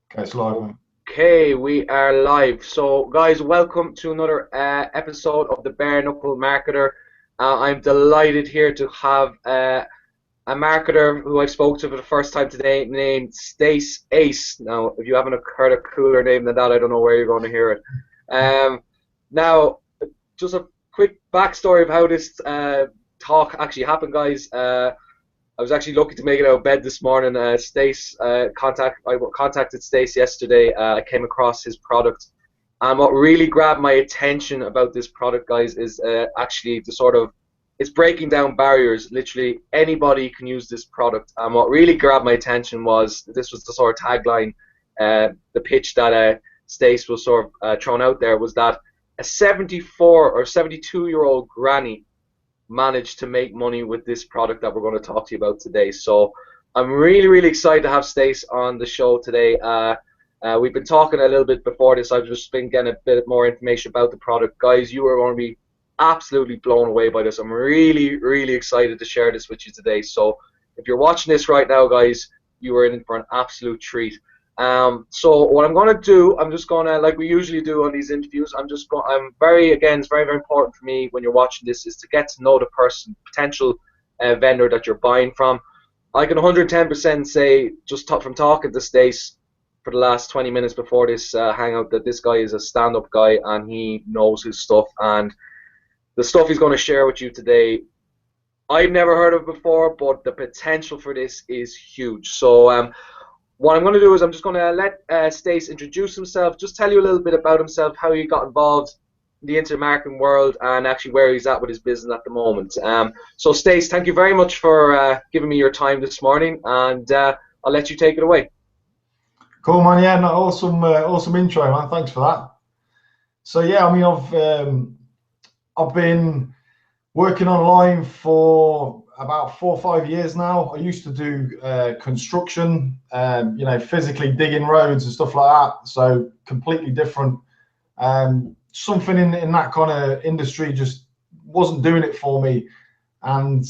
Okay, it's live, mate. Okay, we are live. So, guys, welcome to another episode of the Bare Knuckle Marketer. I'm delighted here to have a marketer who I spoke to for the first time today, named Stace Ace. Now, if you haven't heard a cooler name than that, I don't know where you're going to hear it. Um, now, just a quick backstory of how this talk actually happened, guys. I was actually lucky to make it out of bed this morning. I contacted Stace yesterday. I came across his product, and what really grabbed my attention about this product, guys, is actually the sort of it's breaking down barriers. Literally anybody can use this product. And what really grabbed my attention was this was the sort of tagline, the pitch that Stace was sort of thrown out there was that a 74 or 72-year-old granny managed to make money with this product that we're going to talk to you about today. So I'm really, really excited to have Stace on the show today. We've been talking a little bit before this. I've just been getting a bit more information about the product. Guys, you are going to be absolutely blown away by this. I'm really, really excited to share this with you today. So if you're watching this right now, guys, you are in for an absolute treat. So what I'm going to do, I'm just going to, like we usually do on these interviews, again, it's very, very important for me when you're watching this is to get to know the person, potential vendor that you're buying from. I can 110% say, just from talking to Stace for the last 20 minutes before this hangout, that this guy is a stand-up guy and he knows his stuff. And the stuff he's going to share with you today, I've never heard of before, but the potential for this is huge. So what I'm going to do is I'm just going to let Stace introduce himself, just tell you a little bit about himself, how he got involved in the internet marketing world, and actually where he's at with his business at the moment. So, Stace, thank you very much for giving me your time this morning, and I'll let you take it away. Cool, man. Yeah, no, awesome intro, man. Thanks for that. So yeah, I mean, I've been working online for about 4 or 5 years now. I used to do construction, physically digging roads and stuff like that. So completely different. Something in that kind of industry just wasn't doing it for me, and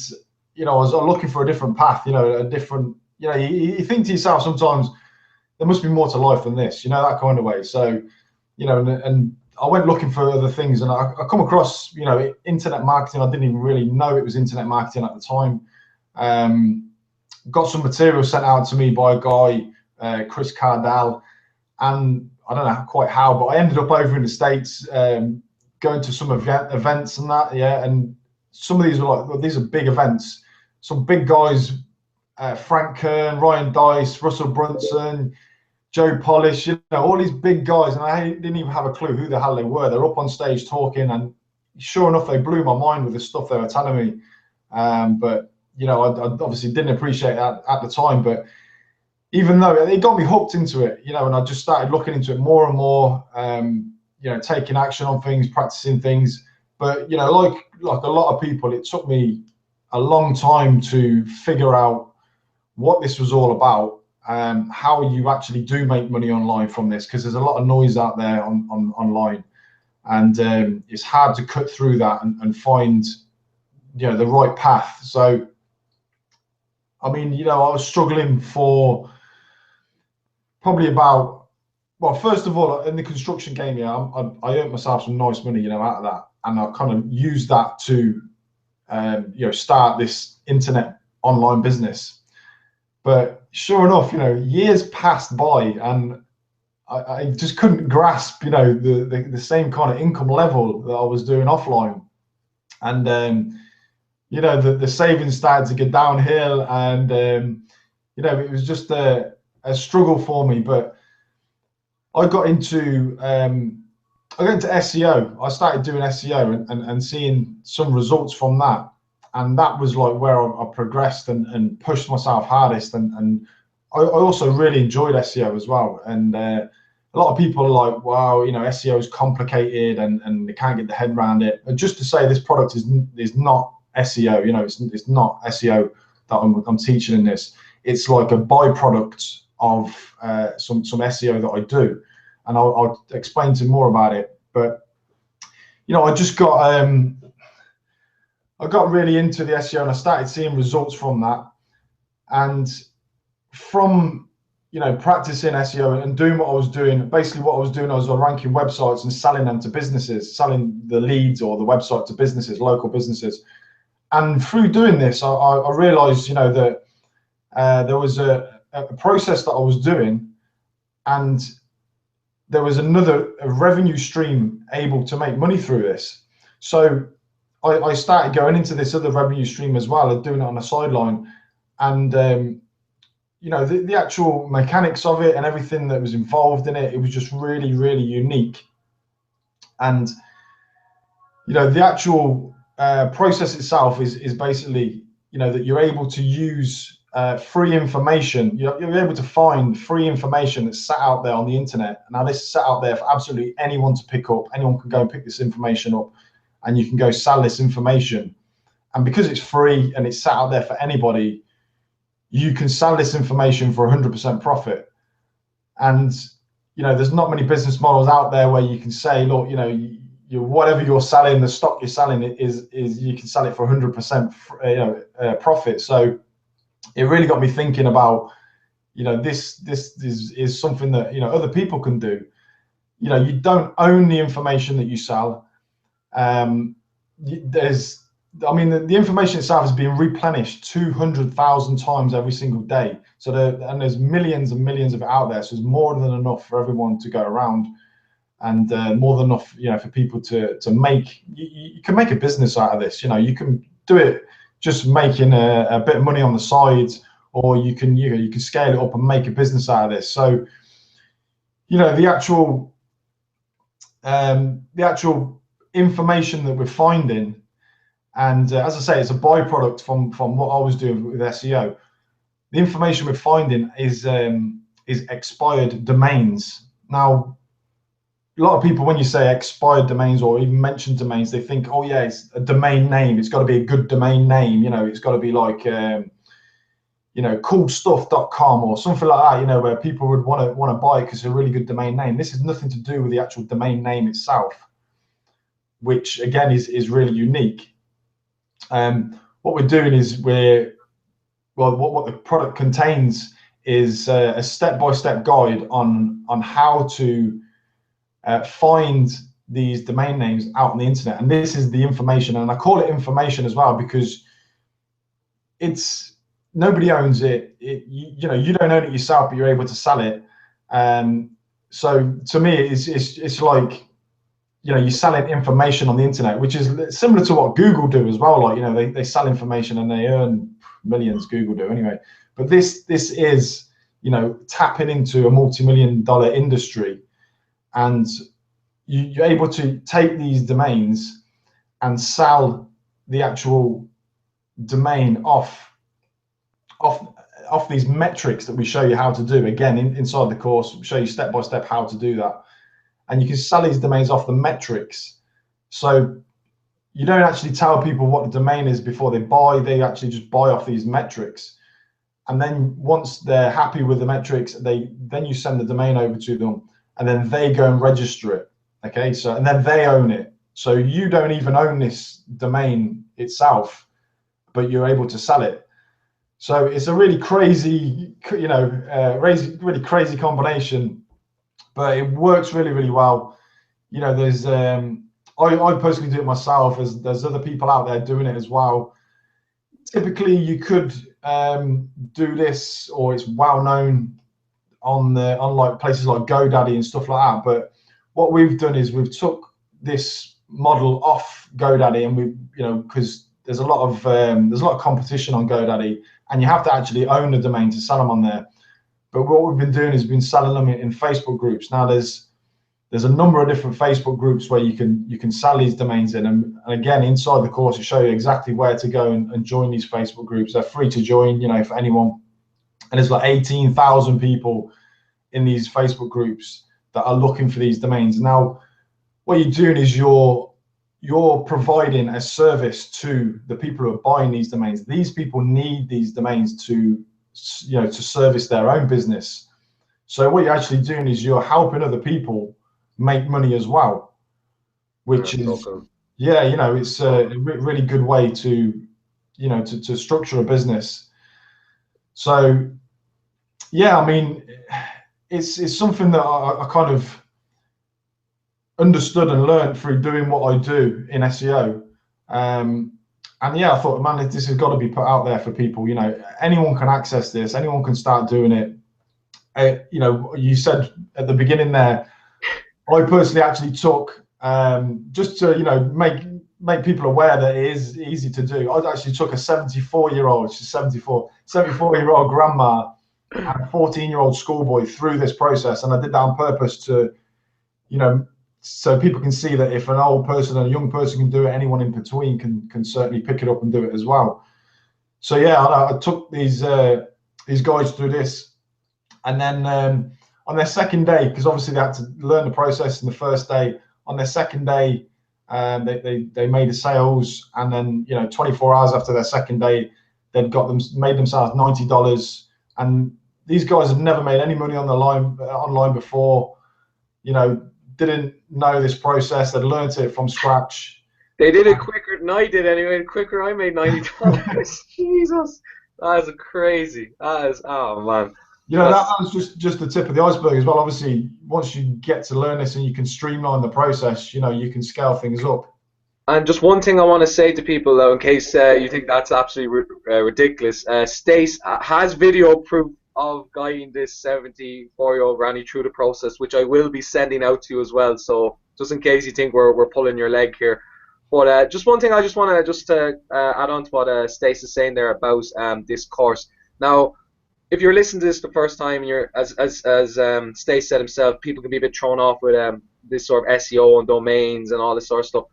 I was looking for a different path. A different. You think to yourself sometimes there must be more to life than this, that kind of way. So, and I went looking for other things, and I come across, internet marketing. I didn't even really know it was internet marketing at the time. Got some material sent out to me by a guy, Chris Cardell, and I don't know quite how, but I ended up over in the States, going to some events and that, yeah. And some of these were like, well, these are big events. Some big guys, Frank Kern, Ryan Dice, Russell Brunson, Joe Polish, all these big guys, and I didn't even have a clue who the hell they were. They're up on stage talking, and sure enough, they blew my mind with the stuff they were telling me. But I obviously didn't appreciate that at the time. But even though it got me hooked into it, and I just started looking into it more and more, taking action on things, practicing things. But like a lot of people, it took me a long time to figure out what this was all about, how you actually do make money online from this, because there's a lot of noise out there online, and it's hard to cut through that and find the right path. So I mean, I was struggling for probably about, well, first of all, in the construction game, yeah, I earned myself some nice money, out of that, and I kind of used that to start this internet online business. But sure enough, years passed by, and I just couldn't grasp, the same kind of income level that I was doing offline. And the savings started to get downhill, and it was just a struggle for me. But I got into SEO. I started doing SEO and seeing some results from that. And that was like where I progressed and pushed myself hardest. And I also really enjoyed SEO as well. And a lot of people are like, wow, SEO is complicated and they can't get their head around it. And just to say, this product is not SEO. It's not SEO that I'm teaching in this. It's like a byproduct of some SEO that I do, and I'll explain to you more about it. But I just I got really into the SEO, and I started seeing results from that. And from practicing SEO and doing what I was doing. Basically, what I was doing, I was ranking websites and selling them to businesses, selling the leads or the website to businesses, local businesses. And through doing this, I realized, that there was a process that I was doing, and there was another revenue stream able to make money through this. So I started going into this other revenue stream as well, and doing it on the sideline. And the actual mechanics of it and everything that was involved in it, it was just really, really unique. And the actual process itself is basically, that you're able to use free information. You're able to find free information that's sat out there on the internet. Now, this is sat out there for absolutely anyone to pick up. Anyone can go and pick this information up, and you can go sell this information. And because it's free and it's sat out there for anybody, you can sell this information for 100% profit. And there's not many business models out there where you can say, look, whatever you're selling, the stock you're selling is you can sell it for 100% profit. So it really got me thinking about, this is something that other people can do. You don't own the information that you sell. The information itself is being replenished 200,000 times every single day. So there's millions and millions of it out there. So there's more than enough for everyone to go around, and more than enough, for people to make. You can make a business out of this. You can do it just making a bit of money on the side, or you can scale it up and make a business out of this. So the actual information that we're finding. And as I say, it's a byproduct from what I was doing with SEO. The information we're finding is expired domains. Now, a lot of people, when you say expired domains or even mention domains, they think, oh yeah, it's a domain name. It's got to be a good domain name. It's got to be like, coolstuff.com or something like that. Where people would want to buy it because it's a really good domain name. This has nothing to do with the actual domain name itself, which again is really unique. What we're doing is what the product contains is a step-by-step guide on how to find these domain names out on the internet. And this is the information, and I call it information as well because nobody owns it. You don't own it yourself, but you're able to sell it. So to me, it's like, you're selling information on the internet, which is similar to what Google do as well. Like, they sell information and they earn millions. Google do anyway. But this is, tapping into a multi-million-dollar industry, and you're able to take these domains and sell the actual domain off these metrics that we show you how to do. Again, inside the course, we show you step by step how to do that. And you can sell these domains off the metrics. So you don't actually tell people what the domain is before they buy. They actually just buy off these metrics. And then once they're happy with the metrics, then you send the domain over to them, and then they go and register it. Okay, and then they own it. So you don't even own this domain itself, but you're able to sell it. So it's a really crazy, really crazy combination. But it works really, really well. There's I personally do it myself. There's other people out there doing it as well. Typically, you could do this, or it's well known on like places like GoDaddy and stuff like that. But what we've done is we've took this model off GoDaddy, and because there's a lot of competition on GoDaddy, and you have to actually own the domain to sell them on there. But what we've been doing is been selling them in Facebook groups. Now there's a number of different Facebook groups where you can sell these domains in, and again, inside the course, we show you exactly where to go and join these Facebook groups. They're free to join, for anyone. And there's like 18,000 people in these Facebook groups that are looking for these domains. Now, what you're doing is you're providing a service to the people who are buying these domains. These people need these domains to service their own business. So what you're actually doing is you're helping other people make money as well, which is awesome. It's a really good way to to structure a business. So Yeah, I mean, it's something that I kind of understood and learned through doing what I do in SEO. And yeah, I thought, man, this has got to be put out there for people. You know, anyone can access this. Anyone can start doing it. You know, you said at the beginning there, I personally actually took just to, you know, make people aware that it is easy to do. I actually took a 74-year-old, she's 74-year-old grandma and a 14-year-old schoolboy through this process, and I did that on purpose to, you know, so people can see that if an old person and a young person can do it, anyone in between can certainly pick it up and do it as well. So yeah, I took these guys through this, and then on their second day, because obviously they had to learn the process in the first day. On their second day, they made the sales, and then, you know, 24 hours after their second day, they'd made themselves $90, and these guys had never made any money on the online before. You know, didn't know this process. They'd learned it from scratch. They did it quicker than I did anyway. Quicker, I made $90. Jesus, that is crazy. That is, oh man. You know, that was just the tip of the iceberg as well. Obviously, once you get to learn this and you can streamline the process, you know, you can scale things up. And just one thing I want to say to people, though, in case you think that's absolutely ridiculous, Stace has video proof of guiding this 74-year-old granny through the process, which I will be sending out to you as well. So just in case you think we're pulling your leg here. But just one thing I just want to add on to what Stace is saying there about this course. Now, if you're listening to this the first time, and you're, as Stace said himself, people can be a bit thrown off with this sort of SEO and domains and all this sort of stuff.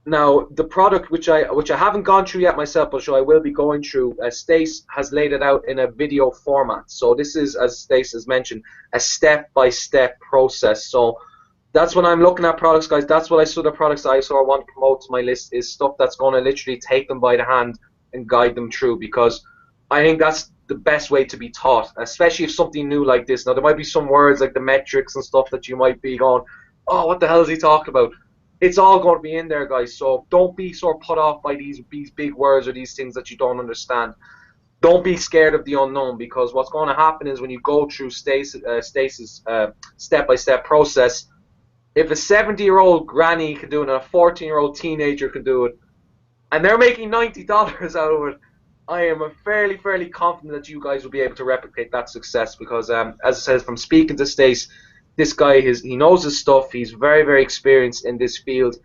Now, the product, which I haven't gone through yet myself, but I will be going through, Stace has laid it out in a video format. So this is, as Stace has mentioned, a step-by-step process. So that's when I'm looking at products, guys. That's what the products I sort of want to promote to my list is stuff that's going to literally take them by the hand and guide them through, because I think that's the best way to be taught, especially if something new like this. Now, there might be some words like the metrics and stuff that you might be going, oh, what the hell is he talking about? It's all going to be in there, guys. So don't be sort of put off by these big words or these things that you don't understand. Don't be scared of the unknown, because what's going to happen is when you go through Stace's step-by-step process, if a 70-year-old granny can do it and a 14-year-old teenager can do it, and they're making $90 out of it, I am fairly confident that you guys will be able to replicate that success, because as I said, from speaking to Stace, this guy, he knows his stuff. He's very experienced in this field,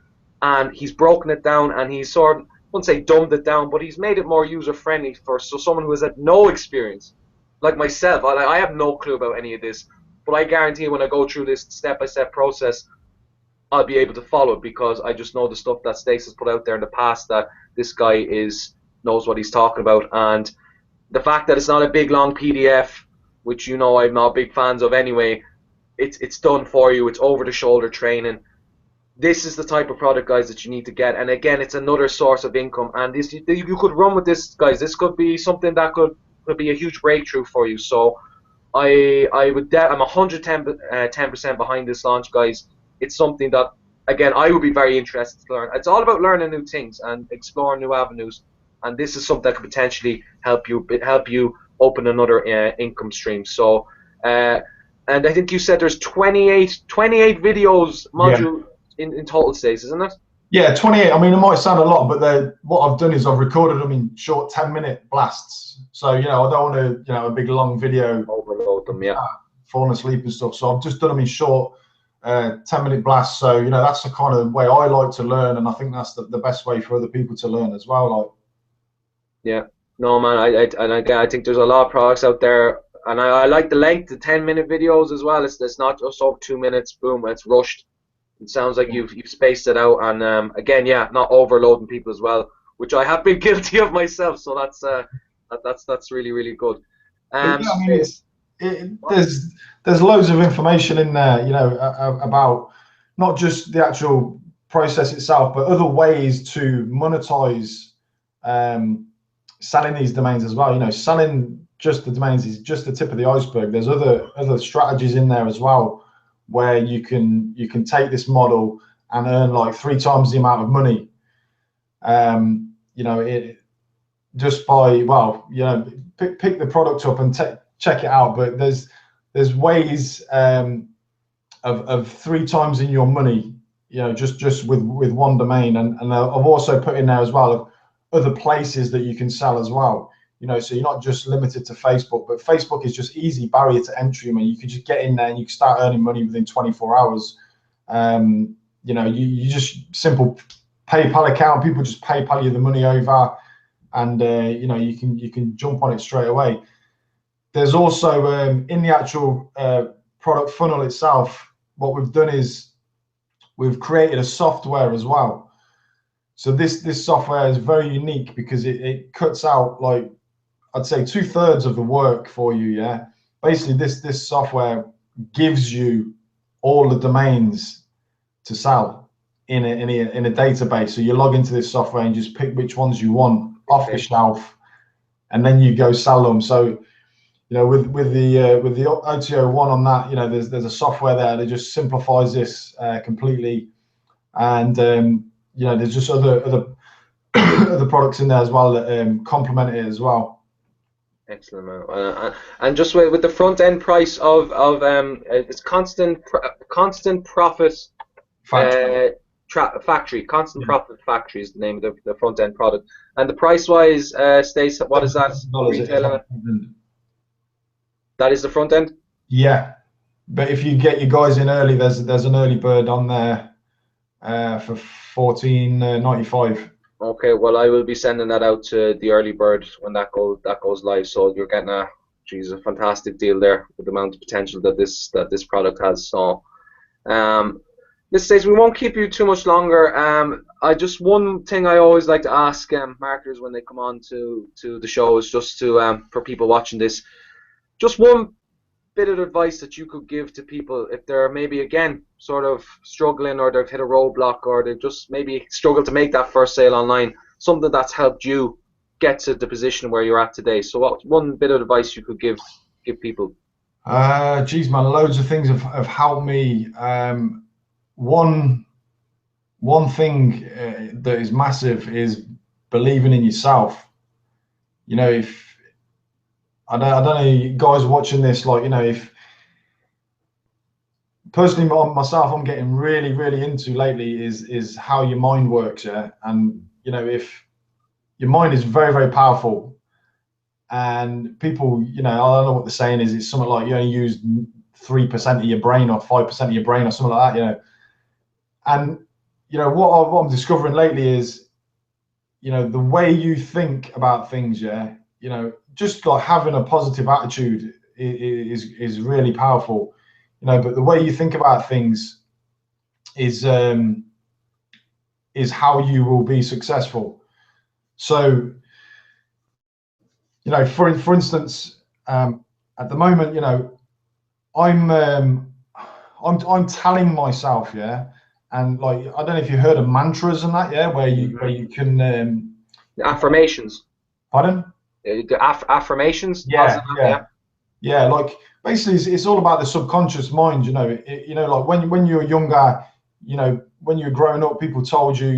and he's broken it down, and he's sort of, I wouldn't say dumbed it down, but he's made it more user-friendly for someone who has had no experience, like myself. I have no clue about any of this, but I guarantee when I go through this step-by-step process, I'll be able to follow it, because I just know the stuff that Stace has put out there in the past, that this guy knows what he's talking about. And the fact that it's not a big long PDF, which, you know, I'm not big fans of anyway, it's done for you. It's over the shoulder training. This is the type of product, guys, that you need to get. And again, it's another source of income, and this you could run with this, guys. This could be something that could be a huge breakthrough for you. So I'm 110% behind this launch, guys. It's something that, again, I would be very interested to learn. It's all about learning new things and exploring new avenues, and this is something that could potentially help you open another income stream. So and I think you said there's 28 videos module in total, Stace, isn't it? Yeah, 28. I mean, it might sound a lot, but what I've done is I've recorded them in short 10-minute blasts. So, you know, I don't want to, you know, a big long video. Overload them, yeah. Falling asleep and stuff. So I've just done them in short 10-minute blasts. So, you know, that's the kind of way I like to learn, and I think that's the best way for other people to learn as well. Like, yeah, no, man, I think there's a lot of products out there, and I like the length, the 10-minute videos as well. It's not just over 2 minutes, boom, it's rushed. It sounds like you've spaced it out, and again, yeah, not overloading people as well, which I have been guilty of myself. So that's really good. Yeah, I mean, there's loads of information in there, you know, about not just the actual process itself, but other ways to monetize selling these domains as well. You know, selling just the domains is just the tip of the iceberg. There's other strategies in there as well, where you can take this model and earn like 3 times the amount of money. You know, it just by, well, you know, pick the product up and check it out. But there's ways of 3 times in your money, just with one domain. And I've also put in there as well of other places that you can sell as well. So you're not just limited to Facebook, but Facebook is just easy barrier to entry. I mean, you can just get in there and you can start earning money within 24 hours. You just simple PayPal account, people just PayPal you the money over, and you can jump on it straight away. There's also in the actual product funnel itself, what we've done is we've created a software as well. So this software is very unique because it cuts out, like, I'd say 2/3 of the work for you. Yeah, basically this software gives you all the domains to sell in a database. So you log into this software and just pick which ones you want off the shelf, and then you go sell them. So with the OTO one on that, there's a software there that just simplifies this completely, and there's just other other products in there as well that complement it as well. Excellent, man. And just with the front end price of it's constant profit factory. Constant Profit Factory is the name of the front end product. And the price wise, Stace, what is that? Retailing? That is the front end. Yeah, but if you get your guys in early, there's an early bird on there for $14.95. Okay, well, I will be sending that out to the early bird when that goes live. So you're getting a fantastic deal there with the amount of potential that this product has. So, this Stace, we won't keep you too much longer. One thing I always like to ask marketers when they come on to the show is just to for people watching this, just one bit of advice that you could give to people if they're maybe again sort of struggling, or they've hit a roadblock, or they've just maybe struggled to make that first sale online, something that's helped you get to the position where you're at today. So what one bit of advice you could give people? Geez, man, loads of things have helped me. One thing that is massive is believing in yourself. If I don't know, you guys watching this, like, if personally myself, I'm getting really, really into lately is how your mind works. Yeah. And, if your mind is very, very powerful, and people, I don't know what the saying is, it's something like you only use 3% of your brain or 5% of your brain or something like that, And, what I'm discovering lately is, the way you think about things, just like having a positive attitude is really powerful, but the way you think about things is how you will be successful. So, for instance, at the moment, I'm telling myself, and like, I don't know if you heard of mantras and that, where you can affirmations. Pardon? The affirmations. Yeah. Like, basically, it's all about the subconscious mind. Like when you were younger, when you were growing up, people told you,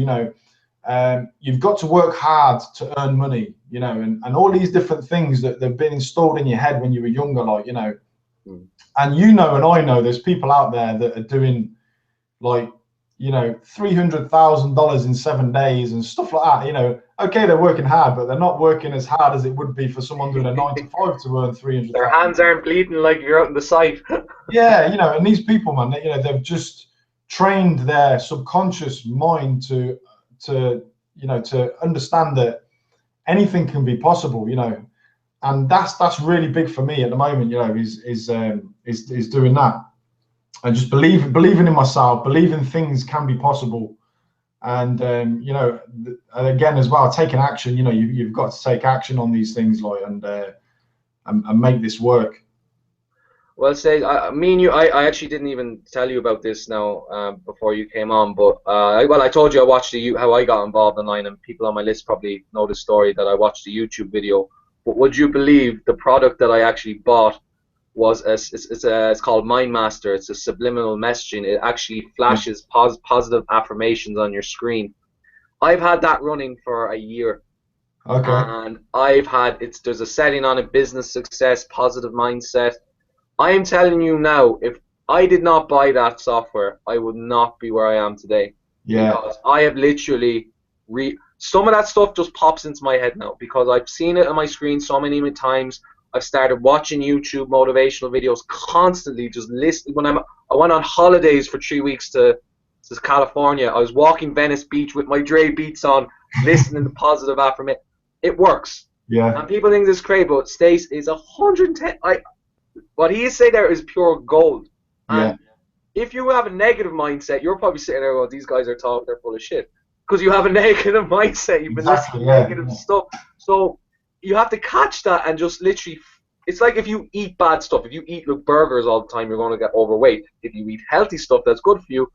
you've got to work hard to earn money, and all these different things that they've been installed in your head when you were younger, like, and and I know there's people out there that are doing like, $300,000 in 7 days and stuff like that. Okay, they're working hard, but they're not working as hard as it would be for someone doing a 9 to 5 to earn 300,000. Their hands aren't bleeding like you're out in the site. Yeah, and these people, man, they've just trained their subconscious mind to understand that anything can be possible, and that's really big for me at the moment, is doing that. And just believing in myself, believing things can be possible, and again as well, taking action. You've got to take action on these things, like, and make this work. Well, say, me and you, I actually didn't even tell you about this now before you came on, but I told you I watched how I got involved online, and people on my list probably know the story that I watched a YouTube video. But would you believe the product that I actually bought was it's called Mind Master. It's a subliminal messaging. It actually flashes positive affirmations on your screen. I've had that running for a year. Okay. and there's a setting on it, business success, positive mindset. I am telling you now, if I did not buy that software, I would not be where I am today, Yeah. because I have literally some of that stuff just pops into my head now because I've seen it on my screen so many times. I've started watching YouTube motivational videos constantly, just listening. I went on holidays for 3 weeks to California. I was walking Venice Beach with my Dre beats on, listening to positive affirmation. It works. Yeah. And people think this is crazy, but Stace is 110. What he is saying there is pure gold. Yeah. And if you have a negative mindset, you're probably sitting there going, these guys are talking, they're full of shit. Because you have a negative mindset. You've been listening Exactly. to Yeah. negative stuff. So you have to catch that and just literally, it's like if you eat bad stuff. If you eat like burgers all the time, you're going to get overweight. If you eat healthy stuff that's good for you,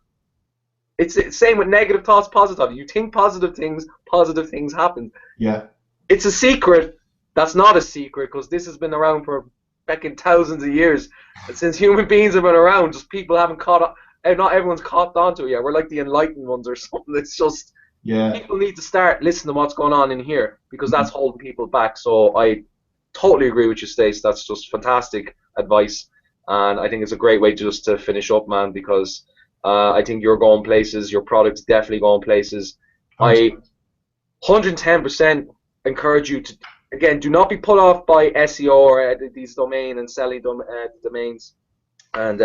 it's the same with negative thoughts, positive. You think positive things happen. Yeah. It's a secret that's not a secret because this has been around for fucking thousands of years. And since human beings have been around, just people haven't caught up. And not everyone's caught on to it yet. We're like the enlightened ones or something. It's just Yeah. people need to start listening to what's going on in here because that's holding people back. So I totally agree with you, Stace. That's just fantastic advice, and I think it's a great way just to finish up, man. Because I think you're going places. Your product's definitely going places. I 110% encourage you to, again, do not be put off by SEO or these domain and selling domains and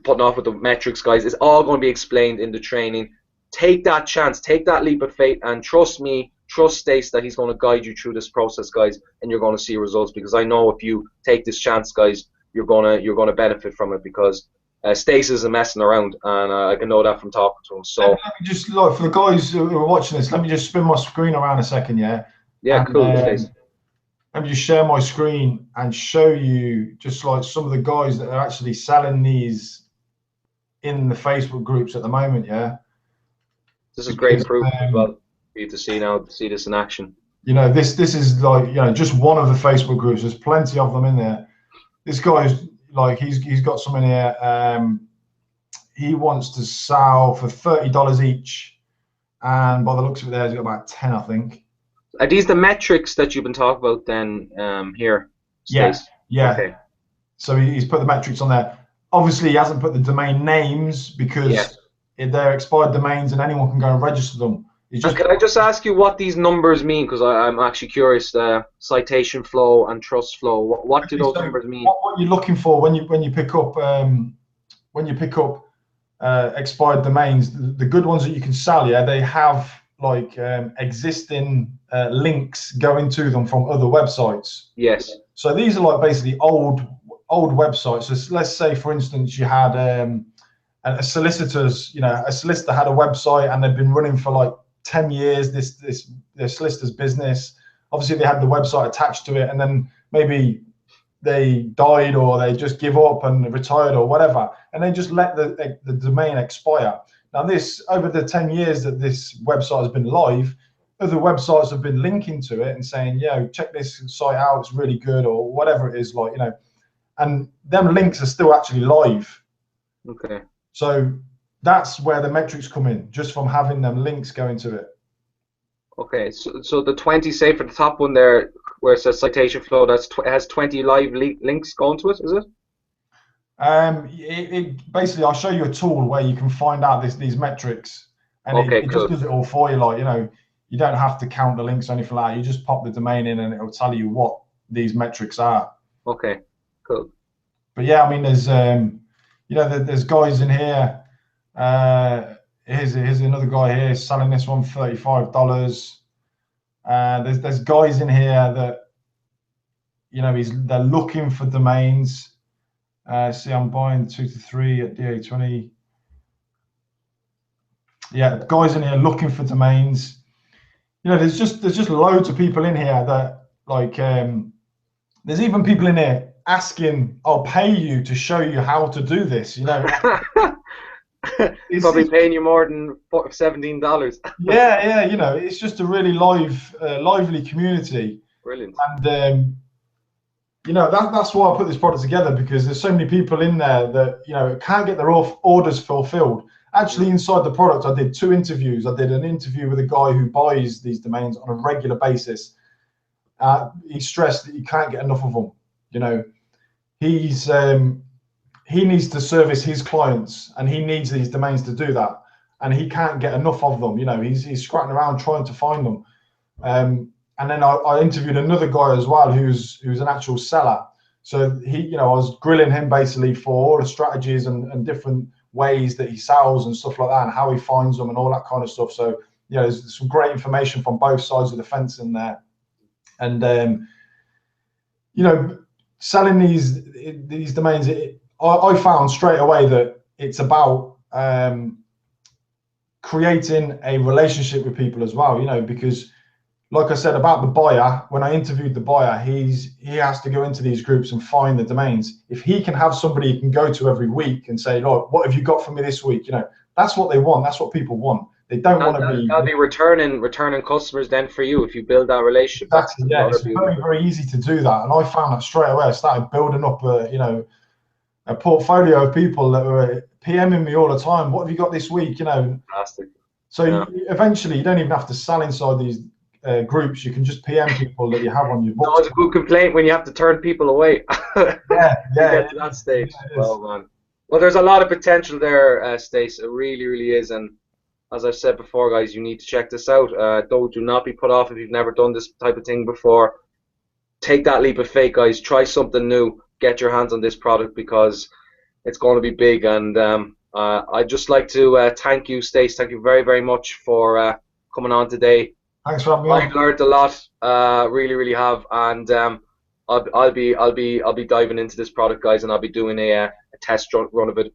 putting off with the metrics, guys. It's all going to be explained in the training. Take that chance, take that leap of faith, and trust me, trust Stace that he's going to guide you through this process, guys, and you're going to see results. Because I know if you take this chance, guys, you're gonna benefit from it because Stace isn't messing around, and I can know that from talking to him. So let me just, like, for the guys who are watching this, let me just spin my screen around a second, yeah. yeah, And cool, Stace. let me just share my screen and show you just like some of the guys that are actually selling these in the Facebook groups at the moment, yeah. This is great Because, proof as well for you to see now, to see this in action. you know, this is like, you know, just one of the Facebook groups. There's plenty of them in there. This guy's like, he's got some in here. He wants to sell for $30 each, and by the looks of it, there he's got about 10, I think. Are these the metrics that you've been talking about then here, Stace? Yeah. Okay. So he's put the metrics on there. Obviously, he hasn't put the domain names because they're expired domains and anyone can go and register them. It's just, can I just ask you what these numbers mean? Because I'm actually curious. Citation flow and trust flow. What do those numbers mean? What you're looking for when you pick up expired domains, the good ones that you can sell, yeah, they have like existing links going to them from other websites. Yes. So these are like basically old websites. So let's say, for instance, you had a solicitor's, you know, a solicitor had a website and they've been running for like 10 years. Their solicitor's business. Obviously, they had the website attached to it, and then maybe they died or they just give up and retired or whatever, and they just let the domain expire. Now, this, over the 10 years that this website has been live, other websites have been linking to it and saying, "Yo, check this site out, it's really good," or whatever it is, like, you know, and them links are still actually live. Okay. So that's where the metrics come in, just from having them links going to it. Okay, so the 20, say for the top one there, where it says citation flow, it has 20 live links going to it, is it? Basically, I'll show you a tool where you can find out these metrics, and Okay, it cool. just does it all for you. Like, you know, you don't have to count the links or anything like that. You just pop the domain in, and it'll tell you what these metrics are. Okay, cool. But yeah, I mean, there's you know, there's guys in here. Here's another guy here selling this one $35. There's guys in here that, you know, they're looking for domains. See, I'm buying 2 to 3 at DA20. Yeah, guys in here looking for domains. You know, there's just loads of people in here that, like, there's even people in here asking, "I'll pay you to show you how to do this." You know, Probably paying you more than $17. Yeah, you know, it's just a really lively community. Brilliant. And you know, that's why I put this product together, because there's so many people in there that, you know, can't get their orders fulfilled. Actually, inside the product, I did 2 interviews. I did an interview with a guy who buys these domains on a regular basis, He's stressed that he can't get enough of them. You know, he's he needs to service his clients, and he needs these domains to do that, and he can't get enough of them. You know, he's scratching around trying to find them. And then I interviewed another guy as well who's an actual seller. So he, you know, I was grilling him basically for all the strategies and different ways that he sells and stuff like that, and how he finds them and all that kind of stuff. So yeah, there's some great information from both sides of the fence in there. And you know, selling these domains, I found straight away that it's about creating a relationship with people as well. You know, because like I said about the buyer, when I interviewed the buyer, he has to go into these groups and find the domains. If he can have somebody he can go to every week and say, look, what have you got for me this week? You know, that's what they want. That's what people want. They don't want to be. That'll be returning customers then for you if you build that relationship. Exactly. Yeah, it's very, very easy to do that, and I found that straight away. I started building up a portfolio of people that were PMing me all the time. What have you got this week? You know. Fantastic. So yeah. Eventually, you don't even have to sell inside these groups. You can just PM people that you have on your books. That was a good complaint when you have to turn people away. Yeah. Get to that stage. Yeah, well, man. Well, there's a lot of potential there, Stace. It really, really is. And as I've said before, guys, you need to check this out. Do not be put off if you've never done this type of thing before. Take that leap of faith, guys. Try something new. Get your hands on this product because it's going to be big. And I'd just like to thank you, Stace. Thank you very, very much for coming on today. Thanks for having me on. I've learned a lot, really, really have, and I'll be diving into this product, guys, and I'll be doing a test run of it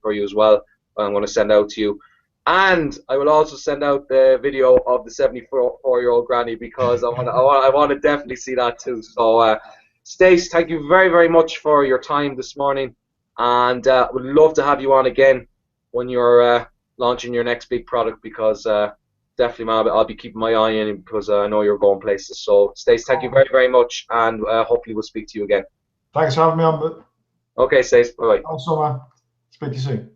for you as well. I'm going to send out to you, and I will also send out the video of the 74-year-old granny because I want to definitely see that too. So, Stace, thank you very, very much for your time this morning, and would love to have you on again when you're launching your next big product because. Definitely, man. I'll be keeping my eye on it because I know you're going places. So, Stace, thank you very, very much, and hopefully we'll speak to you again. Thanks for having me on. Okay, Stace. Bye-bye. Thanks so much. Speak to you soon.